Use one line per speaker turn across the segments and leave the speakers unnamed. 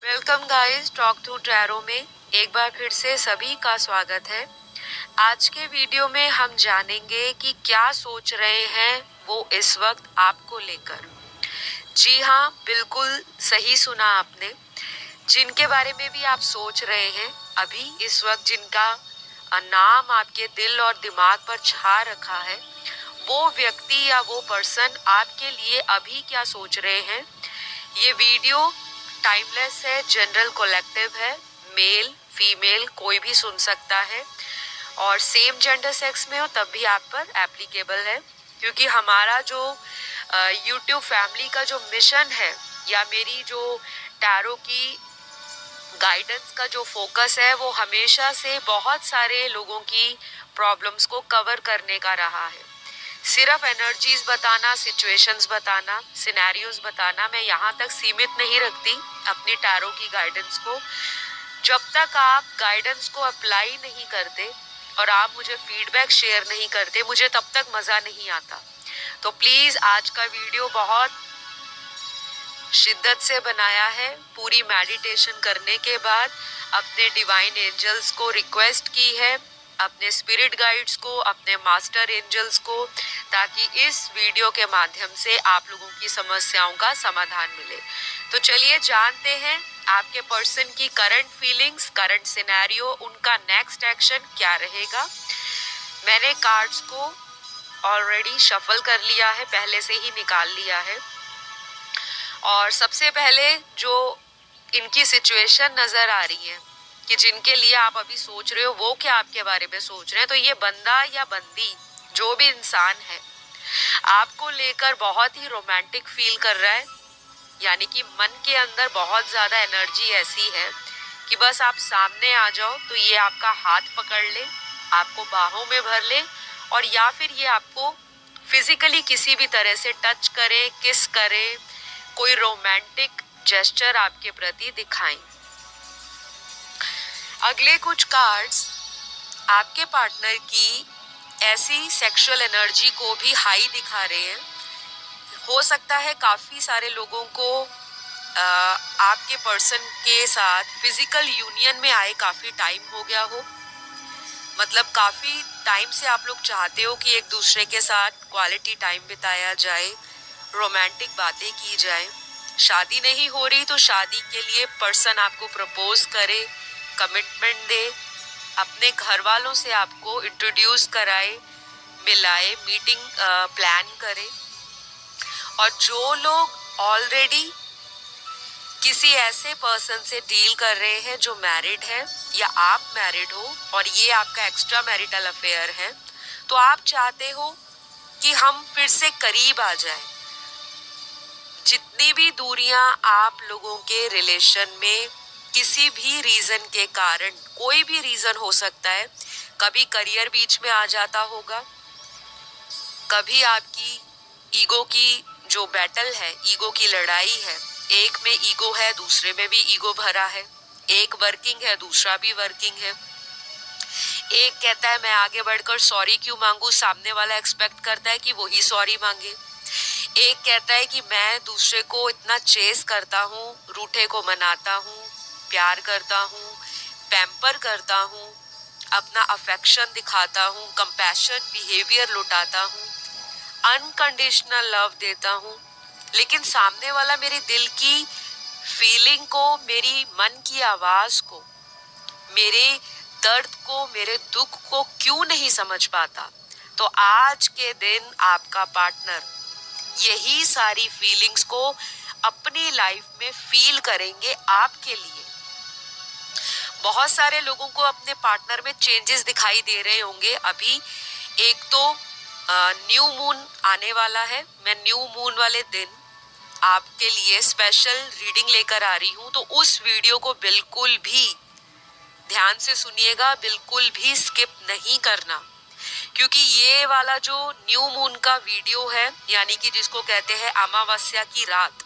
Welcome guys, talk to tarot में एक बार फिर से सभी का स्वागत है। आज के वीडियो में हम जानेंगे कि क्या सोच रहे हैं वो इस वक्त आपको लेकर। जी हाँ, बिल्कुल सही सुना आपने। जिनके बारे में भी आप सोच रहे हैं अभी इस वक्त, जिनका नाम आपके दिल और दिमाग पर छा रखा है, वो व्यक्ति या वो पर्सन आपके लिए अभी क्या सोच रहे हैं। ये वीडियो टाइमलेस है, जनरल कलेक्टिव है, मेल फीमेल कोई भी सुन सकता है और सेम जेंडर सेक्स में हो तब भी आप पर एप्लीकेबल है, क्योंकि हमारा जो यूट्यूब फैमिली का जो मिशन है या मेरी जो टैरो की गाइडेंस का जो फोकस है वो हमेशा से बहुत सारे लोगों की प्रॉब्लम्स को कवर करने का रहा है। सिर्फ एनर्जीज बताना, सिचुएशंस बताना, सिनेरियोज बताना, मैं यहाँ तक सीमित नहीं रखती अपनी टैरो की गाइडेंस को। जब तक आप गाइडेंस को अप्लाई नहीं करते और आप मुझे फीडबैक शेयर नहीं करते, मुझे तब तक मज़ा नहीं आता। तो प्लीज़ आज का वीडियो बहुत शिद्दत से बनाया है। पूरी मेडिटेशन करने के बाद अपने डिवाइन एंजल्स को रिक्वेस्ट की है, अपने स्पिरिट गाइड्स को, अपने मास्टर एंजल्स को, ताकि इस वीडियो के माध्यम से आप लोगों की समस्याओं का समाधान मिले। तो चलिए जानते हैं आपके पर्सन की करंट फीलिंग्स, करंट सिनेरियो, उनका नेक्स्ट एक्शन क्या रहेगा। मैंने कार्ड्स को ऑलरेडी शफल कर लिया है, पहले से ही निकाल लिया है। और सबसे पहले जो इनकी सिचुएशन नज़र आ रही है कि जिनके लिए आप अभी सोच रहे हो वो क्या आपके बारे में सोच रहे हैं, तो ये बंदा या बंदी जो भी इंसान है आपको लेकर बहुत ही रोमांटिक फील कर रहा है। यानी कि मन के अंदर बहुत ज़्यादा एनर्जी ऐसी है कि बस आप सामने आ जाओ तो ये आपका हाथ पकड़ ले, आपको बाहों में भर ले, और या फिर ये आपको फिजिकली किसी भी तरह से टच करे, किस करे, कोई रोमांटिक जेस्चर आपके प्रति दिखाएं। अगले कुछ कार्ड्स आपके पार्टनर की ऐसी सेक्सुअल एनर्जी को भी हाई दिखा रहे हैं। हो सकता है काफ़ी सारे लोगों को आपके पर्सन के साथ फिजिकल यूनियन में आए काफ़ी टाइम हो गया हो। मतलब काफ़ी टाइम से आप लोग चाहते हो कि एक दूसरे के साथ क्वालिटी टाइम बिताया जाए, रोमांटिक बातें की जाए। शादी नहीं हो रही तो शादी के लिए पर्सन आपको प्रपोज करे, कमिटमेंट दे, अपने घर वालों से आपको इंट्रोड्यूस कराए, मिलाए, मीटिंग प्लान करे। और जो लोग ऑलरेडी किसी ऐसे पर्सन से डील कर रहे हैं जो मैरिड है या आप मैरिड हो और ये आपका एक्स्ट्रा मैरिटल अफेयर है, तो आप चाहते हो कि हम फिर से करीब आ जाए। जितनी भी दूरियां आप लोगों के रिलेशन में किसी भी रीजन के कारण, कोई भी रीजन हो सकता है, कभी करियर बीच में आ जाता होगा, कभी आपकी ईगो की जो बैटल है, ईगो की लड़ाई है, एक में ईगो है, दूसरे में भी ईगो भरा है, एक वर्किंग है, दूसरा भी वर्किंग है। एक कहता है मैं आगे बढ़कर सॉरी क्यों मांगू, सामने वाला एक्सपेक्ट करता है कि वही सॉरी मांगे। एक कहता है कि मैं दूसरे को इतना चेस करता हूँ, रूठे को मनाता हूँ, प्यार करता हूँ, पैम्पर करता हूँ, अपना अफेक्शन दिखाता हूँ, कंपैशन बिहेवियर लुटाता हूँ, अनकंडीशनल लव देता हूँ, लेकिन सामने वाला मेरे दिल की फीलिंग को, मेरी मन की आवाज को, मेरे दर्द को, मेरे दुख को क्यों नहीं समझ पाता। तो आज के दिन आपका पार्टनर यही सारी फीलिंग्स को अपनी लाइफ में फील करेंगे आपके लिए। बहुत सारे लोगों को अपने पार्टनर में चेंजेस दिखाई दे रहे होंगे अभी। एक तो न्यू मून आने वाला है। मैं न्यू मून वाले दिन आपके लिए स्पेशल रीडिंग लेकर आ रही हूँ, तो उस वीडियो को बिल्कुल भी ध्यान से सुनिएगा, बिल्कुल भी स्किप नहीं करना, क्योंकि ये वाला जो न्यू मून का वीडियो है, यानी कि जिसको कहते हैं अमावस्या की रात,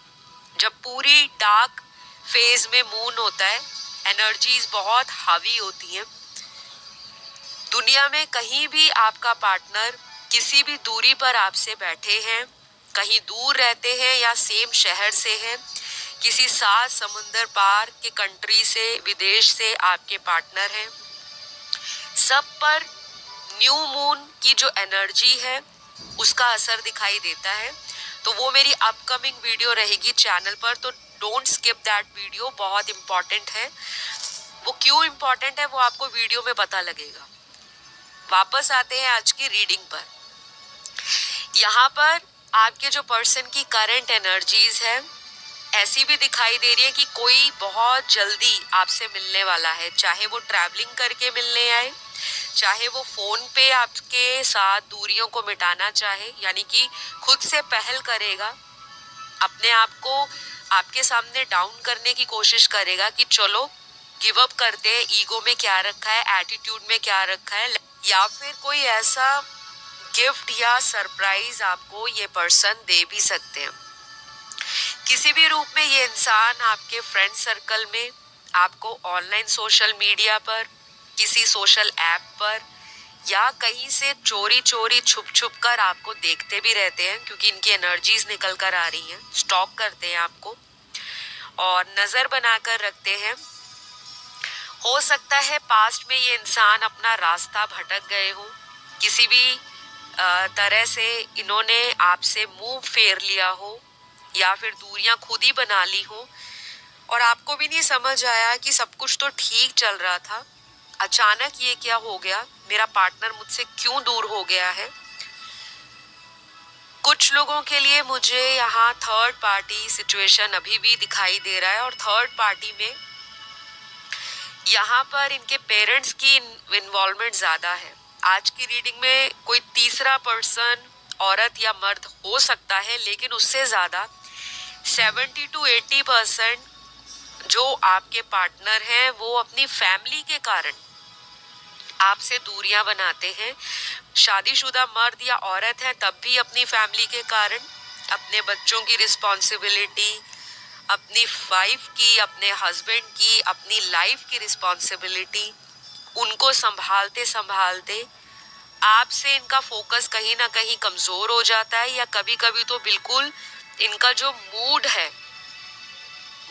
जब पूरी डार्क फेज में मून होता है, एनर्जीज बहुत हावी होती हैं। दुनिया में कहीं भी आपका पार्टनर किसी भी दूरी पर आपसे बैठे हैं, कहीं दूर रहते हैं या सेम शहर से हैं, किसी 7 समुंदर पार के कंट्री से, विदेश से आपके पार्टनर हैं। सब पर न्यू मून की जो एनर्जी है उसका असर दिखाई देता है। तो वो मेरी अपकमिंग वीडियो रहेगी चैनल पर, तो डोंट स्किप दैट वीडियो, बहुत इंपॉर्टेंट है। वो क्यों इंपॉर्टेंट है वो आपको वीडियो में पता लगेगा। वापस आते हैं आज की रीडिंग पर। यहाँ पर आपके जो पर्सन की करंट एनर्जीज है ऐसी भी दिखाई दे रही है कि कोई बहुत जल्दी आपसे मिलने वाला है, चाहे वो ट्रैवलिंग करके मिलने आए, चाहे वो फोन पे आपके साथ दूरियों को मिटाना चाहे, यानी कि खुद से पहल करेगा, अपने आप को आपके सामने डाउन करने की कोशिश करेगा कि चलो गिव अप करते हैं, ईगो में क्या रखा है, एटीट्यूड में क्या रखा है, या फिर कोई ऐसा गिफ्ट या सरप्राइज आपको ये पर्सन दे भी सकते हैं। किसी भी रूप में ये इंसान आपके फ्रेंड सर्कल में, आपको ऑनलाइन सोशल मीडिया पर, किसी सोशल ऐप पर या कहीं से चोरी चोरी छुप छुप कर आपको देखते भी रहते हैं, क्योंकि इनकी एनर्जीज निकल कर आ रही हैं, स्टॉक करते हैं आपको और नजर बनाकर रखते हैं। हो सकता है पास्ट में ये इंसान अपना रास्ता भटक गए हो, किसी भी तरह से इन्होंने आपसे मुंह फेर लिया हो या फिर दूरियां खुद ही बना ली हो और आपको भी नहीं समझ आया कि सब कुछ तो ठीक चल रहा था, अचानक ये क्या हो गया, मेरा पार्टनर मुझसे क्यों दूर हो गया है। कुछ लोगों के लिए मुझे यहाँ थर्ड पार्टी सिचुएशन अभी भी दिखाई दे रहा है और थर्ड पार्टी में यहाँ पर इनके पेरेंट्स की इन्वॉल्वमेंट ज्यादा है। आज की रीडिंग में कोई तीसरा पर्सन, औरत या मर्द हो सकता है, लेकिन उससे ज्यादा 70 to 80% जो आपके पार्टनर हैं वो अपनी फैमिली के कारण आपसे दूरियां बनाते हैं। शादीशुदा मर्द या औरत है तब भी अपनी फैमिली के कारण, अपने बच्चों की रिस्पॉन्सिबिलिटी, अपनी वाइफ की, अपने हस्बैंड की, अपनी लाइफ की रिस्पॉन्सिबिलिटी, उनको संभालते संभालते आपसे इनका फोकस कहीं ना कहीं कमजोर हो जाता है, या कभी कभी तो बिल्कुल इनका जो मूड है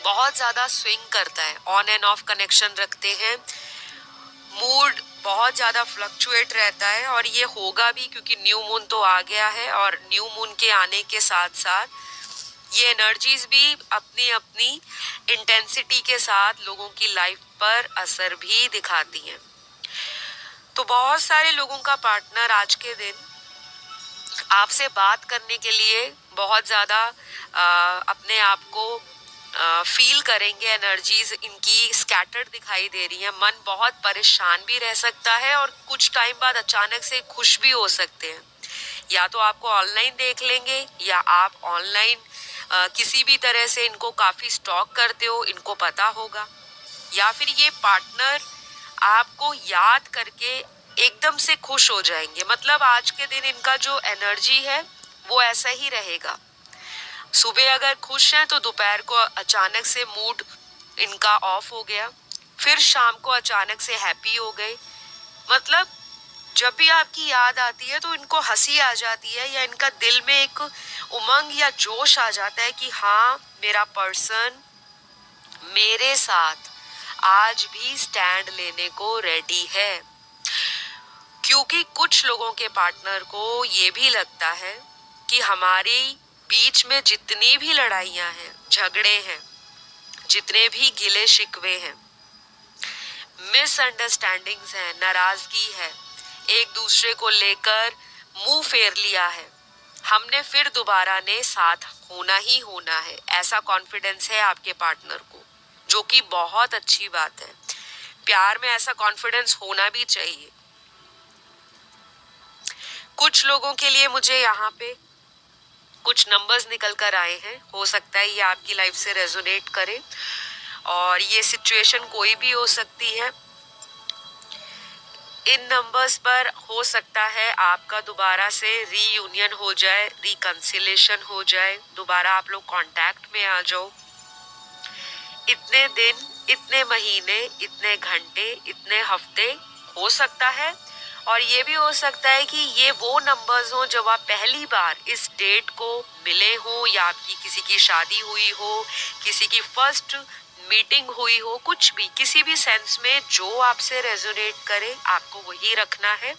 बहुत ज्यादा स्विंग करता है, ऑन एंड ऑफ कनेक्शन रखते हैं, मूड बहुत ज्यादा फ्लक्चुएट रहता है। और ये होगा भी क्योंकि न्यू मून तो आ गया है और न्यू मून के आने के साथ साथ ये एनर्जीज भी अपनी अपनी इंटेंसिटी के साथ लोगों की लाइफ पर असर भी दिखाती हैं। तो बहुत सारे लोगों का पार्टनर आज के दिन आपसे बात करने के लिए बहुत ज्यादा अपने आप को फील करेंगे, एनर्जीज इनकी स्कैटर्ड दिखाई दे रही है, मन बहुत परेशान भी रह सकता है और कुछ टाइम बाद अचानक से खुश भी हो सकते हैं। या तो आपको ऑनलाइन देख लेंगे या आप ऑनलाइन किसी भी तरह से इनको काफी स्टॉक करते हो, इनको पता होगा, या फिर ये पार्टनर आपको याद करके एकदम से खुश हो जाएंगे। मतलब आज के दिन इनका जो एनर्जी है वो ऐसा ही रहेगा। सुबह अगर खुश हैं तो दोपहर को अचानक से मूड इनका ऑफ हो गया, फिर शाम को अचानक से हैप्पी हो गए। मतलब जब भी आपकी याद आती है तो इनको हंसी आ जाती है या इनका दिल में एक उमंग या जोश आ जाता है कि हाँ, मेरा पर्सन मेरे साथ आज भी स्टैंड लेने को रेडी है। क्योंकि कुछ लोगों के पार्टनर को ये भी लगता है कि हमारी बीच में जितनी भी लड़ाइयां हैं, झगड़े हैं, जितने भी गिले शिकवे हैं, मिसअंडरस्टैंडिंग्स हैं, नाराजगी है, एक दूसरे को लेकर मुंह फेर लिया है, हमने फिर दोबारा ने साथ होना ही होना है, ऐसा कॉन्फिडेंस है आपके पार्टनर को, जो कि बहुत अच्छी बात है। प्यार में ऐसा कॉन्फिडेंस होना भी चाहिए। कुछ लोगों के लिए मुझे यहाँ पे कुछ नंबर्स निकल कर आए हैं, हो सकता है ये आपकी लाइफ से रेजोनेट करे और ये सिचुएशन कोई भी हो सकती है। इन नंबर्स पर हो सकता है आपका दोबारा से रीयूनियन हो जाए, रिकंसिलेशन हो जाए, दोबारा आप लोग कांटेक्ट में आ जाओ। इतने दिन, इतने महीने, इतने घंटे, इतने हफ्ते हो सकता है और ये भी हो सकता है कि ये वो नंबर्स हों जब आप पहली बार इस डेट को मिले हों, या आपकी किसी की शादी हुई हो, किसी की फर्स्ट मीटिंग हुई हो, कुछ भी किसी भी सेंस में जो आपसे रेजोनेट करे आपको वही रखना है।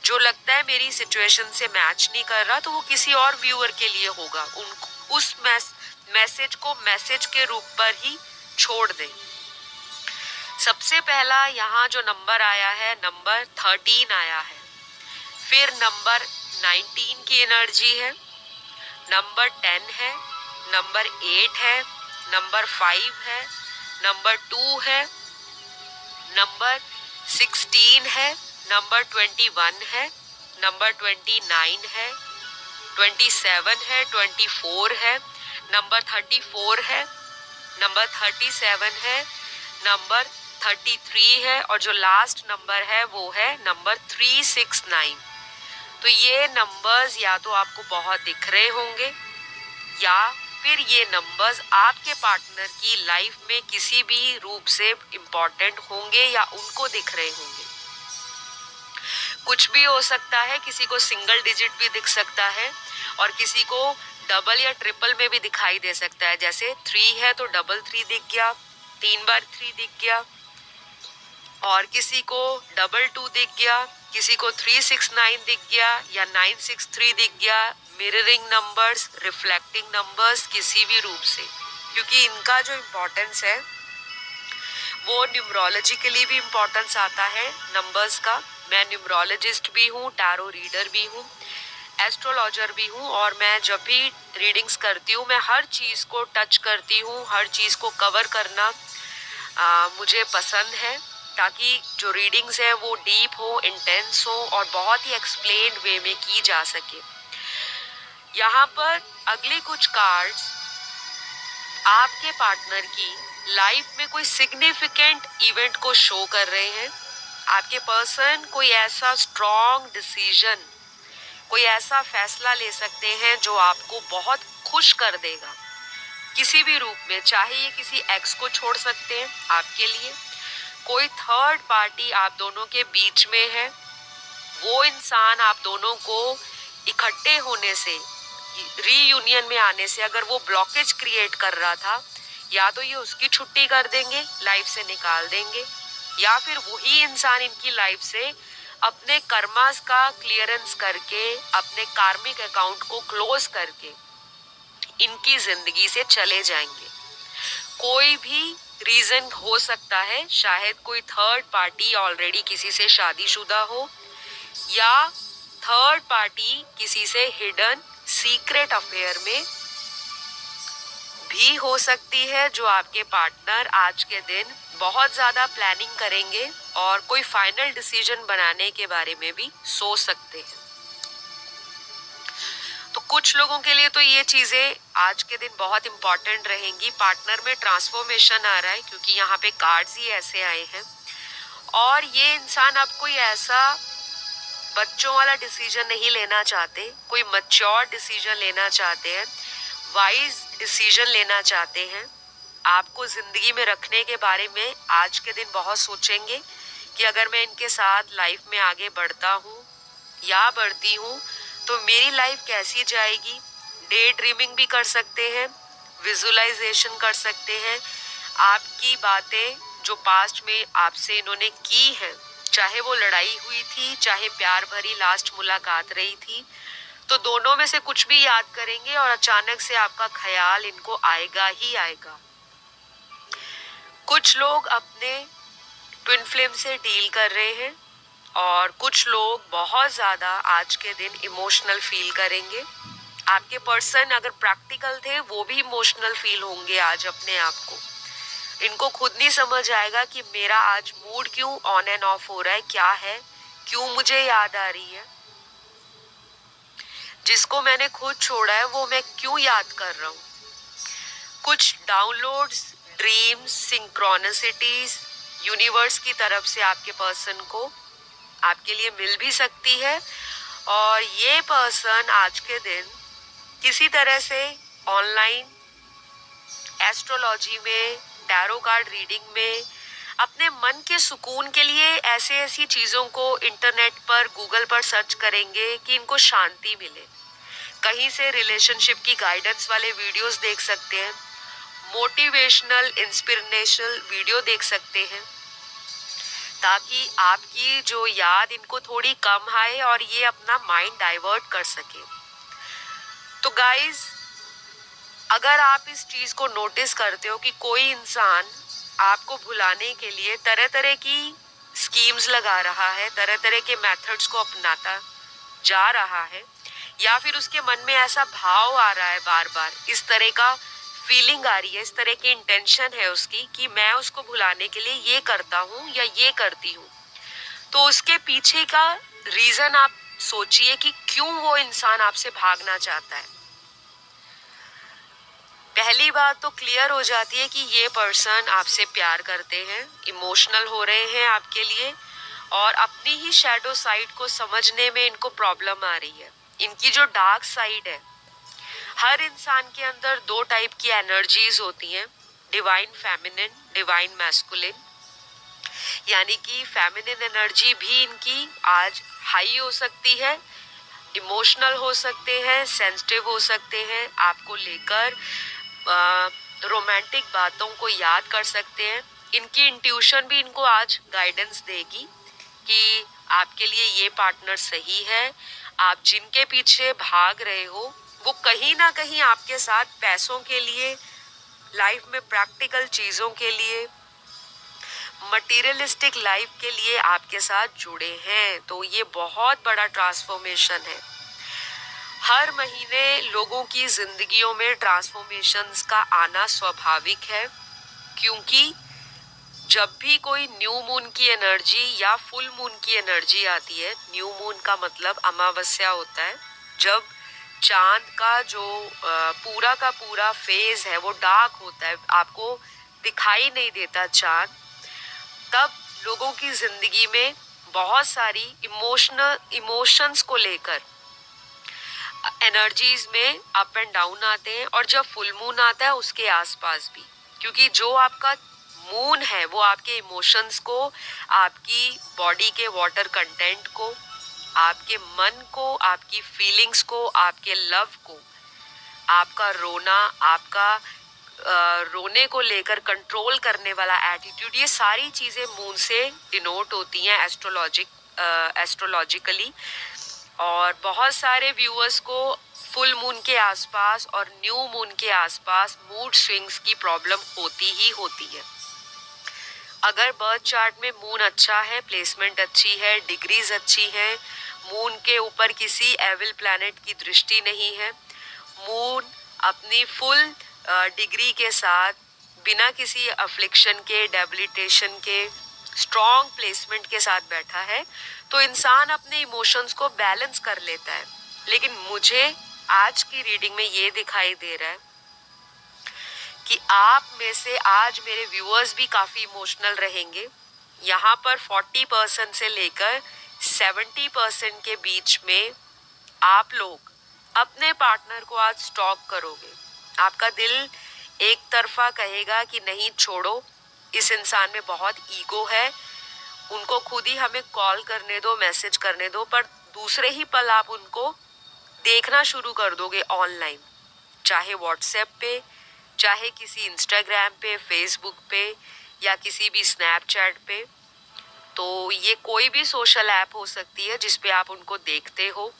जो लगता है मेरी सिचुएशन से मैच नहीं कर रहा तो वो किसी और व्यूअर के लिए होगा, उनको उस मैसेज को मैसेज के रूप पर ही छोड़ दें। सबसे पहला यहाँ जो नंबर आया है, नंबर 13 आया है, फिर नंबर 19 की एनर्जी है, नंबर 10 है, नंबर 8 है, नंबर 5 है, नंबर 2 है, नंबर 16 है, नंबर 21 है, नंबर 29 है, 27 है, 24 है, नंबर 34 है, नंबर 37 है, नंबर 33 है, और जो लास्ट नंबर है वो है नंबर 369। तो ये नंबर्स या तो आपको बहुत दिख रहे होंगे, या फिर ये नंबर्स आपके पार्टनर की लाइफ में किसी भी रूप से इम्पोर्टेंट होंगे या उनको दिख रहे होंगे। कुछ भी हो सकता है, किसी को सिंगल डिजिट भी दिख सकता है और किसी को डबल या ट्रिपल में भी दिखाई दे सकता है। जैसे 3 है तो डबल 3 दिख गया, 3 बार 3 दिख गया, और किसी को डबल 2 दिख गया, किसी को 369 दिख गया या 963 दिख गया। मिररिंग नंबर्स, रिफ्लेक्टिंग नंबर्स, किसी भी रूप से, क्योंकि इनका जो इम्पोर्टेंस है वो न्यूमरोलॉजिकली भी इम्पोर्टेंस आता है नंबर्स का। मैं न्यूमरोलॉजिस्ट भी हूँ, टैरो रीडर भी हूँ, एस्ट्रोलॉजर भी हूँ, और मैं जब भी रीडिंग्स करती हूँ मैं हर चीज़ को टच करती हूँ, हर चीज़ को कवर करना मुझे पसंद है, ताकि जो रीडिंग्स है वो डीप हो, इंटेंस हो और बहुत ही एक्सप्लेन्ड वे में की जा सके। यहाँ पर अगले कुछ कार्ड्स आपके पार्टनर की लाइफ में कोई सिग्निफिकेंट इवेंट को शो कर रहे हैं। आपके पर्सन कोई ऐसा स्ट्रॉन्ग डिसीजन, कोई ऐसा फैसला ले सकते हैं जो आपको बहुत खुश कर देगा किसी भी रूप में। चाहे ये किसी एक्स को छोड़ सकते हैं आपके लिए, कोई थर्ड पार्टी आप दोनों के बीच में है, वो इंसान आप दोनों को इकट्ठे होने से, रीयूनियन में आने से अगर वो ब्लॉकेज क्रिएट कर रहा था, या तो ये उसकी छुट्टी कर देंगे, लाइफ से निकाल देंगे, या फिर वही इंसान इनकी लाइफ से अपने कर्मास का क्लियरेंस करके, अपने कार्मिक अकाउंट को क्लोज करके इनकी जिंदगी से चले जाएंगे। कोई भी रीजन हो सकता है, शायद कोई थर्ड पार्टी ऑलरेडी किसी से शादीशुदा हो, या थर्ड पार्टी किसी से हिडन सीक्रेट अफेयर में भी हो सकती है, जो आपके पार्टनर आज के दिन बहुत ज़्यादा प्लानिंग करेंगे और कोई फाइनल डिसीजन बनाने के बारे में भी सोच सकते हैं। तो कुछ लोगों के लिए तो ये चीज़ें आज के दिन बहुत इम्पॉर्टेंट रहेंगी। पार्टनर में ट्रांसफॉर्मेशन आ रहा है क्योंकि यहाँ पे कार्ड्स ही ऐसे आए हैं, और ये इंसान अब कोई ऐसा बच्चों वाला डिसीजन नहीं लेना चाहते, कोई मैच्योर डिसीजन लेना चाहते हैं, वाइज डिसीजन लेना चाहते हैं। आपको जिंदगी में रखने के बारे में आज के दिन बहुत सोचेंगे कि अगर मैं इनके साथ लाइफ में आगे बढ़ता हूँ या बढ़ती हूँ तो मेरी लाइफ कैसी जाएगी। डे ड्रीमिंग भी कर सकते हैं, विजुअलाइजेशन कर सकते हैं। आपकी बातें जो पास्ट में आपसे इन्होंने की हैं, चाहे वो लड़ाई हुई थी, चाहे प्यार भरी लास्ट मुलाकात रही थी, तो दोनों में से कुछ भी याद करेंगे और अचानक से आपका ख्याल इनको आएगा ही आएगा। कुछ लोग अपने ट्विन फ्लेम से डील कर रहे हैं, और कुछ लोग बहुत ज़्यादा आज के दिन इमोशनल फील करेंगे। आपके पर्सन अगर प्रैक्टिकल थे वो भी इमोशनल फील होंगे आज अपने आप को। इनको खुद नहीं समझ आएगा कि मेरा आज मूड क्यों ऑन एंड ऑफ हो रहा है, क्या है, क्यों मुझे याद आ रही है, जिसको मैंने खुद छोड़ा है वो मैं क्यों याद कर रहा हूँ। कुछ डाउनलोड्स, ड्रीम्स, सिंक्रोनिसिटीज यूनिवर्स की तरफ से आपके पर्सन को आपके लिए मिल भी सकती है, और ये पर्सन आज के दिन किसी तरह से ऑनलाइन एस्ट्रोलॉजी में, टैरो कार्ड रीडिंग में अपने मन के सुकून के लिए ऐसे ऐसी चीज़ों को इंटरनेट पर गूगल पर सर्च करेंगे कि इनको शांति मिले। कहीं से रिलेशनशिप की गाइडेंस वाले वीडियोस देख सकते हैं, मोटिवेशनल इंस्पिरेशनल वीडियो देख सकते हैं, ताकि आपकी जो याद इनको थोड़ी कम आए और ये अपना माइंड डाइवर्ट कर सके। तो गाइस, अगर आप इस चीज को नोटिस करते हो कि कोई इंसान आपको भुलाने के लिए तरह तरह की स्कीम्स लगा रहा है, तरह तरह के मेथड्स को अपनाता जा रहा है, या फिर उसके मन में ऐसा भाव आ रहा है, बार बार इस तरह का फीलिंग आ रही है, इस तरह की इंटेंशन है उसकी कि मैं उसको भुलाने के लिए ये करता हूँ या ये करती हूँ, तो उसके पीछे का रीजन आप सोचिए कि क्यों वो इंसान आपसे भागना चाहता है। पहली बात तो क्लियर हो जाती है कि ये पर्सन आपसे प्यार करते हैं, इमोशनल हो रहे हैं आपके लिए, और अपनी ही शैडो साइड को समझने में इनको प्रॉब्लम आ रही है। इनकी जो डार्क साइड है, हर इंसान के अंदर दो टाइप की एनर्जीज होती हैं, डिवाइन फेमिनिन, डिवाइन मैस्कुलिन। यानी कि फेमिनिन एनर्जी भी इनकी आज हाई हो सकती है, इमोशनल हो सकते हैं, सेंसिटिव हो सकते हैं, आपको लेकर रोमांटिक बातों को याद कर सकते हैं। इनकी इंट्यूशन भी इनको आज गाइडेंस देगी कि आपके लिए ये पार्टनर सही है। आप जिनके पीछे भाग रहे हो वो कहीं ना कहीं आपके साथ पैसों के लिए, लाइफ में प्रैक्टिकल चीज़ों के लिए, मटेरियलिस्टिक लाइफ के लिए आपके साथ जुड़े हैं। तो ये बहुत बड़ा ट्रांसफॉर्मेशन है। हर महीने लोगों की जिंदगियों में ट्रांसफॉर्मेशंस का आना स्वाभाविक है, क्योंकि जब भी कोई न्यू मून की एनर्जी या फुल मून की एनर्जी आती है, न्यू मून का मतलब अमावस्या होता है, जब चांद का जो पूरा का पूरा फेज है वो डार्क होता है, आपको दिखाई नहीं देता चांद, तब लोगों की जिंदगी में बहुत सारी इमोशंस को लेकर एनर्जीज में अप एंड डाउन आते हैं। और जब फुल मून आता है उसके आसपास भी, क्योंकि जो आपका मून है वो आपके इमोशंस को, आपकी बॉडी के वाटर कंटेंट को, आपके मन को, आपकी फीलिंग्स को, आपके लव को, आपका रोना, आपका रोने को लेकर कंट्रोल करने वाला एटीट्यूड, ये सारी चीज़ें मून से डिनोट होती हैं एस्ट्रोलॉजिकली। और बहुत सारे व्यूअर्स को फुल मून के आसपास और न्यू मून के आसपास मूड स्विंग्स की प्रॉब्लम होती ही होती है। अगर बर्थ चार्ट में मून अच्छा है, प्लेसमेंट अच्छी है, डिग्रीज अच्छी है, मून के ऊपर किसी एविल प्लैनेट की दृष्टि नहीं है, मून अपनी फुल डिग्री के साथ बिना किसी अफ्लिक्शन के, डेबिलिटेशन के, स्ट्रॉन्ग प्लेसमेंट के साथ बैठा है, तो इंसान अपने इमोशंस को बैलेंस कर लेता है। लेकिन मुझे आज की रीडिंग में ये दिखाई दे रहा है कि आप में से आज मेरे व्यूअर्स भी काफ़ी इमोशनल रहेंगे। यहाँ पर 40% से लेकर 70% के बीच में आप लोग अपने पार्टनर को आज स्टॉक करोगे। आपका दिल एक तरफा कहेगा कि नहीं छोड़ो, इस इंसान में बहुत ईगो है, उनको खुद ही हमें कॉल करने दो, मैसेज करने दो, पर दूसरे ही पल आप उनको देखना शुरू कर दोगे ऑनलाइन, चाहे व्हाट्सएप पे, चाहे किसी इंस्टाग्राम पे, फेसबुक पे, या किसी भी स्नैपचैट पे। तो ये कोई भी सोशल ऐप हो सकती है जिस पे आप उनको देखते हो,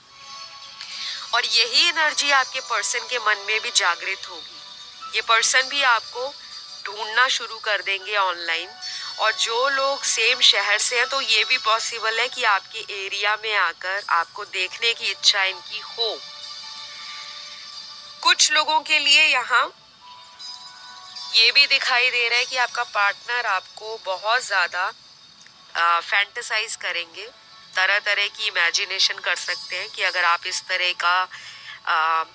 और यही एनर्जी आपके पर्सन के मन में भी जागृत होगी। ये पर्सन भी आपको ढूंढना शुरू कर देंगे ऑनलाइन, और जो लोग सेम शहर से हैं तो ये भी पॉसिबल है कि आपके एरिया में आकर आपको देखने की इच्छा इनकी हो। कुछ लोगों के लिए यहाँ ये भी दिखाई दे रहा है कि आपका पार्टनर आपको बहुत ज़्यादा फैंटेसाइज करेंगे, तरह तरह की इमेजिनेशन कर सकते हैं कि अगर आप इस तरह का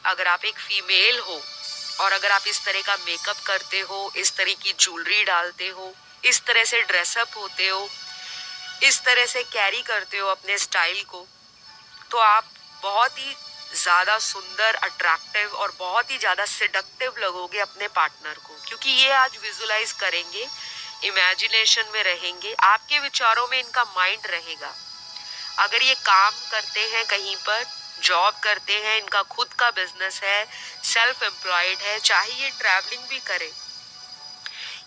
अगर आप एक फीमेल हो और अगर आप इस तरह का मेकअप करते हो, इस तरह की ज्वेलरी डालते हो, इस तरह से ड्रेसअप होते हो, इस तरह से कैरी करते हो अपने स्टाइल को, तो आप बहुत ही ज़्यादा सुंदर, अट्रैक्टिव और बहुत ही ज़्यादा सिडक्टिव लगोगे अपने पार्टनर को, क्योंकि ये आज विजुलाइज करेंगे इमेजिनेशन में रहेंगे, आपके विचारों में इनका माइंड रहेगा। अगर ये काम करते हैं, कहीं पर जॉब करते हैं, इनका खुद का बिजनेस है, सेल्फ एम्प्लॉयड है, चाहे ये ट्रैवलिंग भी करे,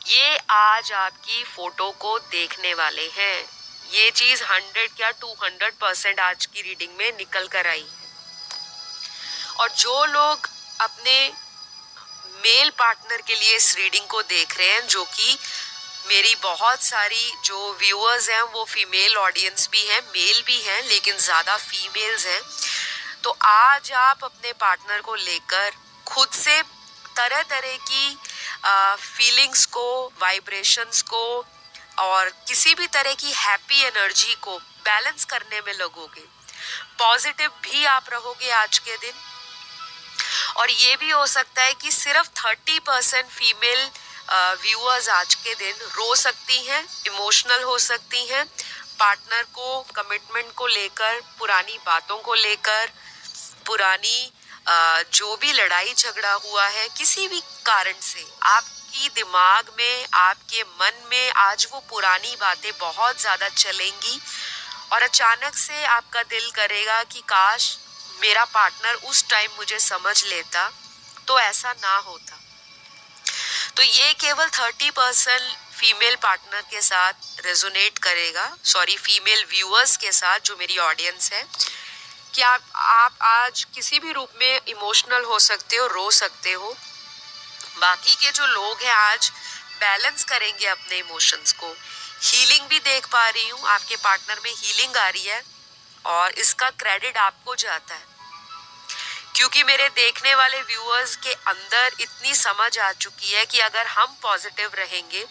ये आज आपकी फोटो को देखने वाले हैं। ये चीज 100 या 200% आज की रीडिंग में निकल कर आई। और जो लोग अपने मेल पार्टनर के लिए इस रीडिंग को देख रहे हैं, जो कि मेरी बहुत सारी जो व्यूअर्स हैं वो फीमेल ऑडियंस भी हैं, मेल भी हैं, लेकिन ज़्यादा फीमेल्स हैं, तो आज आप अपने पार्टनर को लेकर खुद से तरह तरह की फीलिंग्स को, वाइब्रेशंस को और किसी भी तरह की हैप्पी एनर्जी को बैलेंस करने में लगोगे। पॉजिटिव भी आप रहोगे आज के दिन। और ये भी हो सकता है कि सिर्फ 30% फीमेल व्यूअर्स आज के दिन रो सकती हैं, इमोशनल हो सकती हैं, पार्टनर को, कमिटमेंट को लेकर, पुरानी बातों को लेकर, पुरानी जो भी लड़ाई झगड़ा हुआ है किसी भी कारण से, आपकी दिमाग में, आपके मन में आज वो पुरानी बातें बहुत ज़्यादा चलेंगी। और अचानक से आपका दिल करेगा कि काश मेरा पार्टनर उस टाइम मुझे समझ लेता तो ऐसा ना होता। तो ये केवल 30% फीमेल पार्टनर के साथ रेजोनेट करेगा, सॉरी फीमेल व्यूअर्स के साथ जो मेरी ऑडियंस है, कि आप आज किसी भी रूप में इमोशनल हो सकते हो, रो सकते हो। बाकी के जो लोग हैं आज बैलेंस करेंगे अपने इमोशंस को। हीलिंग भी देख पा रही हूँ, आपके पार्टनर में हीलिंग आ रही है और इसका क्रेडिट आपको जाता है, क्योंकि मेरे देखने वाले व्यूअर्स के अंदर इतनी समझ आ चुकी है कि अगर हम पॉजिटिव रहेंगे,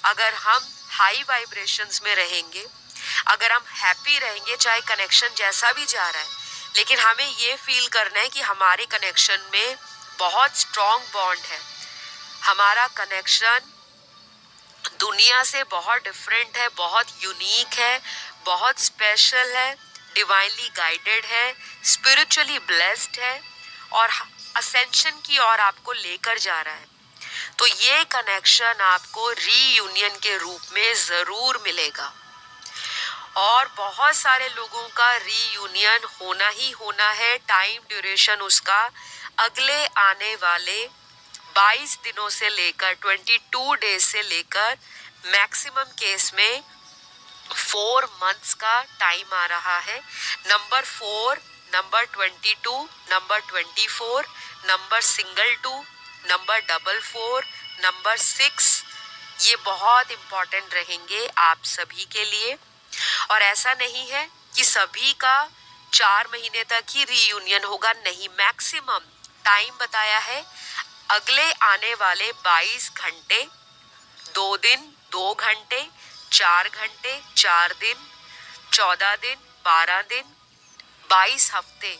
अगर हम हाई वाइब्रेशंस में रहेंगे, अगर हम हैप्पी रहेंगे, चाहे कनेक्शन जैसा भी जा रहा है, लेकिन हमें ये फील करना है कि हमारे कनेक्शन में बहुत स्ट्रॉन्ग बॉन्ड है, हमारा कनेक्शन दुनिया से बहुत डिफरेंट है, बहुत यूनिक है, बहुत स्पेशल है, डिवाइनली गाइडेड है, स्पिरिचुअली ब्लेस्ड है और असेंशन की ओर आपको लेकर जा रहा है। तो ये कनेक्शन आपको रीयूनियन के रूप में ज़रूर मिलेगा और बहुत सारे लोगों का रीयूनियन होना ही होना है। टाइम ड्यूरेशन उसका अगले आने वाले 22 दिनों से लेकर 22 डेज से लेकर मैक्सिमम केस में 4 मंथ्स का टाइम आ रहा है। Number 4, number 22, number 24, number single 2, number 44, number 6, ये बहुत इम्पोर्टेंट रहेंगे आप सभी के लिए। और ऐसा नहीं है कि सभी का 4 महीने तक ही रीयूनियन होगा, नहीं, मैक्सिमम टाइम बताया है अगले आने वाले 22 घंटे, 2 दिन 2 घंटे, 4 घंटे 4 दिन, 14 दिन, 12 दिन, 22 हफ्ते,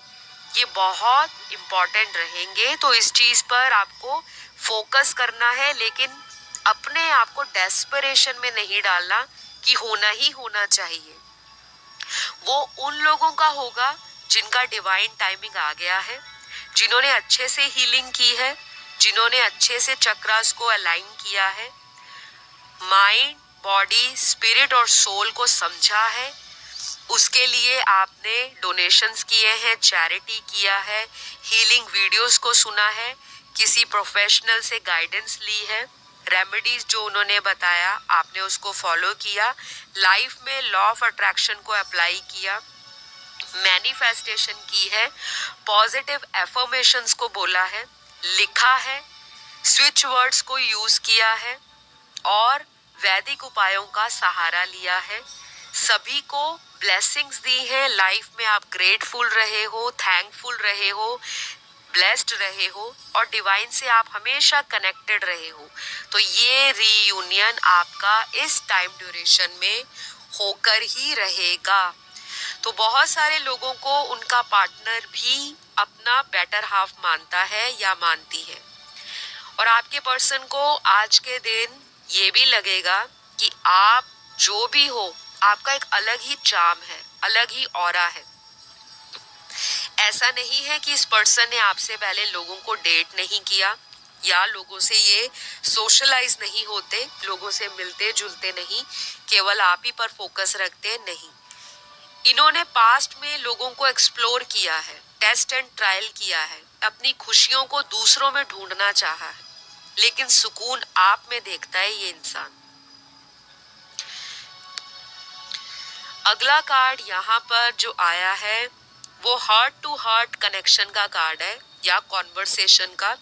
ये बहुत इम्पोर्टेंट रहेंगे। तो इस चीज पर आपको फोकस करना है, लेकिन अपने आप को डेस्परेशन में नहीं डालना कि होना ही होना चाहिए। वो उन लोगों का होगा जिनका डिवाइन टाइमिंग आ गया है, जिन्होंने अच्छे से हीलिंग की है, जिन्होंने अच्छे से चक्रास को अलाइन किया है, माइंड, बॉडी, स्पिरिट और सोल को समझा है, उसके लिए आपने डोनेशंस किए हैं, चैरिटी किया है, हीलिंग वीडियोस को सुना है, किसी प्रोफेशनल से गाइडेंस ली है, रेमेडीज जो उन्होंने बताया आपने उसको फॉलो किया, लाइफ में लॉ ऑफ अट्रैक्शन को अप्लाई किया, मैनिफेस्टेशन की है, पॉजिटिव एफर्मेशंस को बोला है, लिखा है, स्विच वर्ड्स को यूज किया है और वैदिक उपायों का सहारा लिया है। सभी को ब्लेसिंग्स दी है, लाइफ में आप ग्रेटफुल रहे हो, थैंकफुल रहे हो, ब्लेस्ड रहे हो और डिवाइन से आप हमेशा कनेक्टेड रहे हो। तो ये रीयूनियन आपका इस टाइम ड्यूरेशन में होकर ही रहेगा। तो बहुत सारे लोगों को उनका पार्टनर भी अपना बेटर हाफ मानता है या मानती है, और आपके पर्सन को आज के दिन ये भी लगेगा कि आप जो भी हो, आपका एक अलग ही चार्म है, अलग ही ऑरा है। ऐसा नहीं है कि इस पर्सन ने आपसे पहले लोगों को डेट नहीं किया या लोगों से ये सोशलाइज नहीं होते, लोगों से मिलते जुलते नहीं, केवल आप ही पर फोकस रखते नहीं। इन्होंने पास्ट में लोगों को एक्सप्लोर किया है, टेस्ट एंड ट्रायल किया है, अपनी खुशियों को दूसरों में ढूंढना चाहा है, लेकिन सुकून आप में देखता है ये इंसान। अगला कार्ड यहाँ पर जो आया है वो हार्ट टू हार्ट कनेक्शन का कार्ड है या कॉन्वर्सेशन का।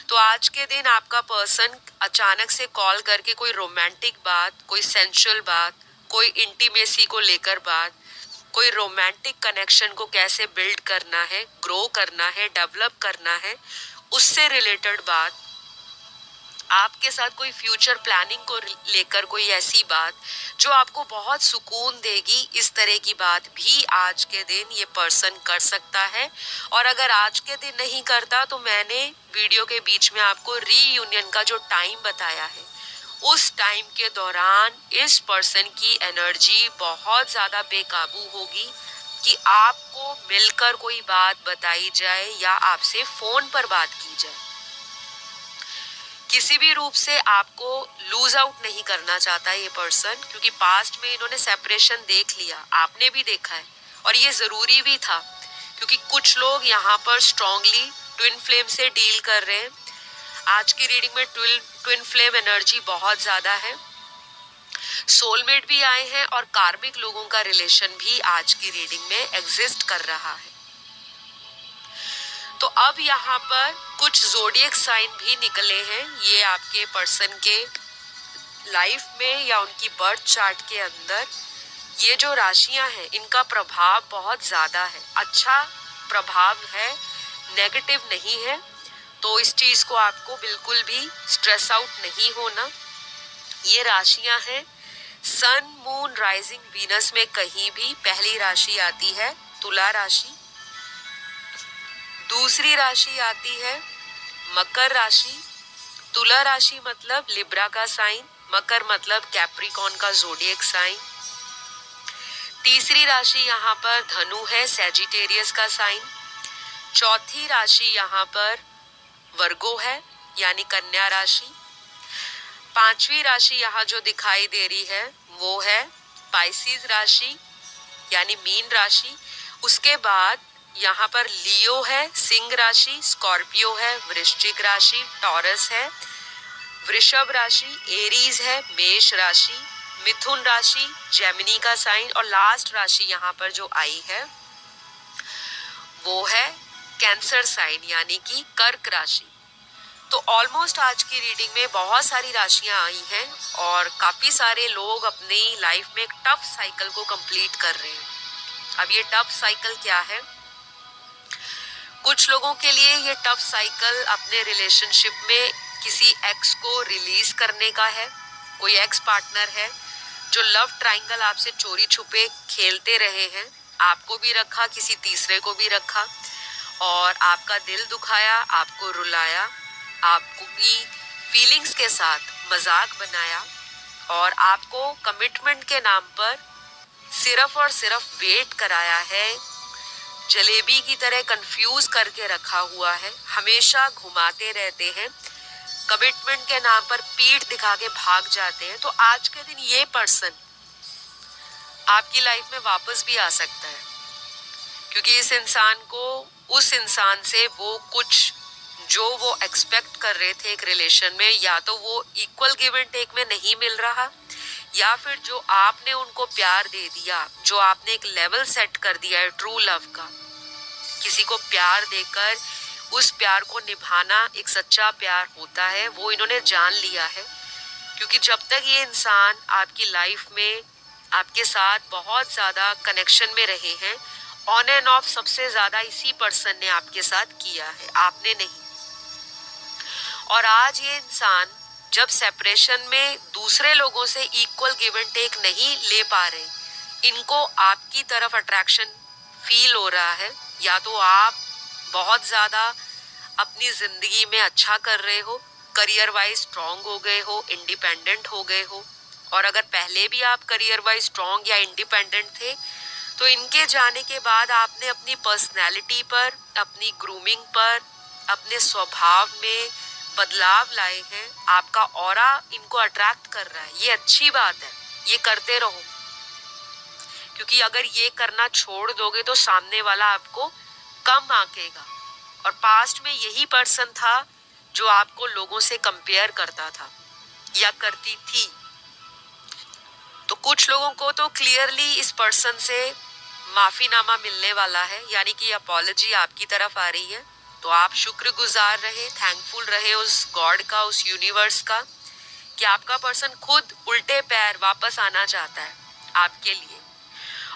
तो आज के दिन आपका पर्सन अचानक से कॉल करके कोई रोमांटिक बात, कोई सेंसुअल बात, कोई इंटीमेसी को लेकर बात, कोई रोमांटिक कनेक्शन को कैसे बिल्ड करना है, ग्रो करना है, डेवलप करना है, उससे रिलेटेड बात, आपके साथ कोई फ्यूचर प्लानिंग को लेकर कोई ऐसी बात जो आपको बहुत सुकून देगी, इस तरह की बात भी आज के दिन ये पर्सन कर सकता है। और अगर आज के दिन नहीं करता तो मैंने वीडियो के बीच में आपको रीयूनियन का जो टाइम बताया है, उस टाइम के दौरान इस पर्सन की एनर्जी बहुत ज्यादा बेकाबू होगी कि आपको मिलकर कोई बात बताई जाए या आपसे फोन पर बात की जाए। किसी भी रूप से आपको लूज आउट नहीं करना चाहता ये पर्सन, क्योंकि पास्ट में इन्होंने सेपरेशन देख लिया, आपने भी देखा है, और ये जरूरी भी था, क्योंकि कुछ लोग यहाँ पर स्ट्रांगली ट्विन फ्लेम से डील कर रहे हैं। आज की रीडिंग में ट्विन फ्लेम एनर्जी बहुत ज्यादा है, सोलमेट भी आए हैं और कार्मिक लोगों का रिलेशन भी आज की रीडिंग में एग्जिस्ट कर रहा है। तो अब यहाँ पर कुछ ज़ोडिएक साइन भी निकले हैं। ये आपके पर्सन के लाइफ में या उनकी बर्थ चार्ट के अंदर ये जो राशियां हैं इनका प्रभाव बहुत ज़्यादा है, अच्छा प्रभाव है, नेगेटिव नहीं है। तो इस चीज़ को आपको बिल्कुल भी स्ट्रेस आउट नहीं होना। ये राशियां हैं सन, मून, राइजिंग, वीनस में कहीं भी पहली राशि आती है तुला राशि, दूसरी राशि आती है मकर राशि। तुला राशि मतलब लिब्रा का साइन, मकर मतलब कैप्रिकॉन का ज़ोडिएक साइन। तीसरी राशि यहाँ पर धनु है, सैजिटेरियस का साइन। चौथी राशि यहाँ पर वर्गो है यानी कन्या राशि। पांचवी राशि यहाँ जो दिखाई दे रही है वो है पाइसिस राशि यानी मीन राशि। उसके बाद यहाँ पर लियो है, सिंह राशि, स्कॉर्पियो है, वृश्चिक राशि, टॉरस है, वृषभ राशि, एरीज है, मेष राशि, मिथुन राशि, जेमिनी का साइन, और लास्ट राशि यहाँ पर जो आई है वो है कैंसर साइन यानी कि कर्क राशि। तो ऑलमोस्ट आज की रीडिंग में बहुत सारी राशियां आई हैं और काफी सारे लोग अपनी लाइफ में एक टफ साइकिल को कंप्लीट कर रहे हैं। अब ये टफ साइकिल क्या है? कुछ लोगों के लिए ये टफ साइकिल अपने रिलेशनशिप में किसी एक्स को रिलीज करने का है। कोई एक्स पार्टनर है जो लव ट्रायंगल आपसे चोरी छुपे खेलते रहे हैं, आपको भी रखा, किसी तीसरे को भी रखा, और आपका दिल दुखाया, आपको रुलाया, आपको भी फीलिंग्स के साथ मजाक बनाया, और आपको कमिटमेंट के नाम पर सिर्फ और सिर्फ वेट कराया है, जलेबी की तरह कंफ्यूज करके रखा हुआ है, हमेशा घुमाते रहते हैं, कमिटमेंट के नाम पर पीठ दिखा के भाग जाते हैं। तो आज के दिन ये पर्सन आपकी लाइफ में वापस भी आ सकता है, क्योंकि इस इंसान को उस इंसान से वो कुछ जो वो एक्सपेक्ट कर रहे थे एक रिलेशन में, या तो वो इक्वल गिव एंड टेक में नहीं मिल रहा, या फिर जो आपने उनको प्यार दे दिया, जो आपने एक लेवल सेट कर दिया है ट्रू लव का, किसी को प्यार देकर उस प्यार को निभाना एक सच्चा प्यार होता है, वो इन्होंने जान लिया है। क्योंकि जब तक ये इंसान आपकी लाइफ में आपके साथ बहुत ज्यादा कनेक्शन में रहे हैं, ऑन एंड ऑफ सबसे ज्यादा इसी पर्सन ने आपके साथ किया है, आपने नहीं। और आज ये इंसान जब सेपरेशन में दूसरे लोगों से इक्वल गिव एंड टेक नहीं ले पा रहे, इनको आपकी तरफ अट्रैक्शन फील हो रहा है, या तो आप बहुत ज्यादा अपनी जिंदगी में अच्छा कर रहे हो, करियर वाइज स्ट्रांग हो गए हो, इंडिपेंडेंट हो गए हो, और अगर पहले भी आप करियर वाइज स्ट्रांग या इंडिपेंडेंट थे तो इनके जाने के बाद आपने अपनी पर्सनैलिटी पर, अपनी ग्रूमिंग पर, अपने स्वभाव में बदलाव लाए हैं, आपका ऑरा इनको अट्रैक्ट कर रहा है, ये अच्छी बात है, ये करते रहो। क्योंकि अगर ये करना छोड़ दोगे तो सामने वाला आपको कम आंकेगा। और पास्ट में यही पर्सन था जो आपको लोगों से कंपेयर करता था या करती थी। तो कुछ लोगों को तो क्लियरली इस पर्सन से माफीनामा मिलने वाला है, यानी कि अपॉलजी आपकी तरफ आ रही है। तो आप शुक्रगुजार रहे, थैंकफुल रहे उस गॉड का, उस यूनिवर्स का, कि आपका पर्सन खुद उल्टे पैर वापस आना चाहता है आपके लिए।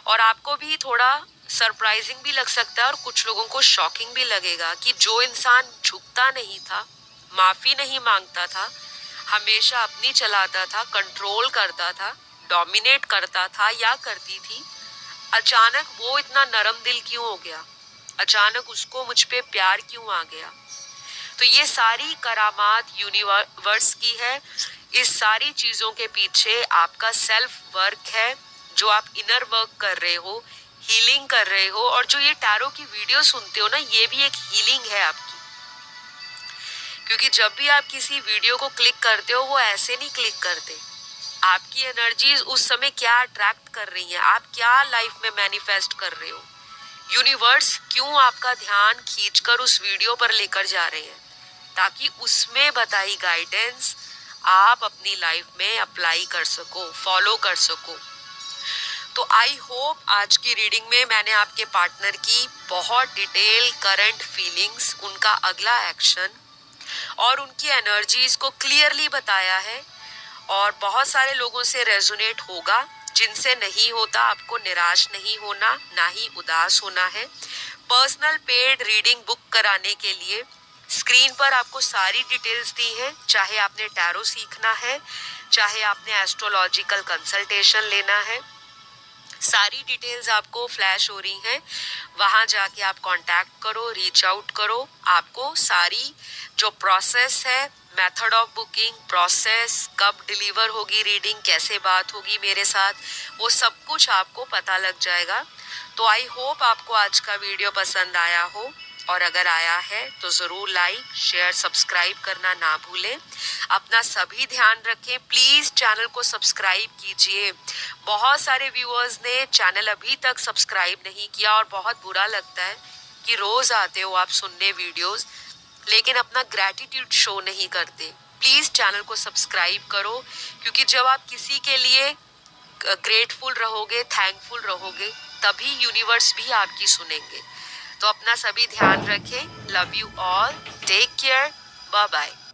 और आपको भी थोड़ा सरप्राइजिंग भी लग सकता है और कुछ लोगों को शॉकिंग भी लगेगा कि जो इंसान झुकता नहीं था, माफी नहीं मांगता था, हमेशा अपनी चलाता था, कंट्रोल करता था, डोमिनेट करता था या करती थी, अचानक वो इतना नरम दिल क्यों हो गया, अचानक उसको मुझ पे प्यार क्यों आ गया। तो ये सारी करामात यूनिवर्स की है। इस सारी चीजों के पीछे आपका सेल्फ वर्क है, जो आप इनर वर्क कर रहे हो, हीलिंग कर रहे हो। और जो ये टैरो की वीडियो सुनते हो ना, ये भी एक हीलिंग है आपकी। क्योंकि जब भी आप किसी वीडियो को क्लिक करते हो, वो ऐसे नहीं क्लिक करते। आपकी एनर्जीज उस समय क्या अट्रैक्ट कर रही हैं, आप क्या लाइफ में मैनिफेस्ट कर रहे हो, यूनिवर्स क्यों आपका ध्यान खींचकर उस वीडियो पर लेकर जा रहे हैं, ताकि उसमें बताई गाइडेंस आप अपनी लाइफ में अप्लाई कर सको, फॉलो कर सको। तो आई होप आज की रीडिंग में मैंने आपके पार्टनर की बहुत डिटेल करंट फीलिंग्स, उनका अगला एक्शन और उनकी एनर्जीज को क्लियरली बताया है। और बहुत सारे लोगों से रेजोनेट होगा, जिनसे नहीं होता आपको निराश नहीं होना, ना ही उदास होना है। पर्सनल पेड रीडिंग बुक कराने के लिए स्क्रीन पर आपको सारी डिटेल्स दी हैं। चाहे आपने टैरो सीखना है, चाहे आपने एस्ट्रोलॉजिकल कंसल्टेशन लेना है, सारी डिटेल्स आपको फ्लैश हो रही हैं। वहां जाके आप कांटेक्ट करो, रीच आउट करो। आपको सारी जो प्रोसेस है, मेथड ऑफ बुकिंग, प्रोसेस, कब डिलीवर होगी रीडिंग, कैसे बात होगी मेरे साथ, वो सब कुछ आपको पता लग जाएगा। तो आई होप आपको आज का वीडियो पसंद आया हो, और अगर आया है तो ज़रूर लाइक, शेयर, सब्सक्राइब करना ना भूलें। अपना सभी ध्यान रखें। प्लीज़ चैनल को सब्सक्राइब कीजिए। बहुत सारे व्यूअर्स ने चैनल अभी तक सब्सक्राइब नहीं किया और बहुत बुरा लगता है कि रोज़ आते हो आप सुनने वीडियोस, लेकिन अपना ग्रैटिट्यूड शो नहीं करते। प्लीज़ चैनल को सब्सक्राइब करो, क्योंकि जब आप किसी के लिए ग्रेटफुल रहोगे, थैंकफुल रहोगे, तभी यूनिवर्स भी आपकी सुनेंगे। तो अपना सभी ध्यान रखें। Love you all, take care, bye bye.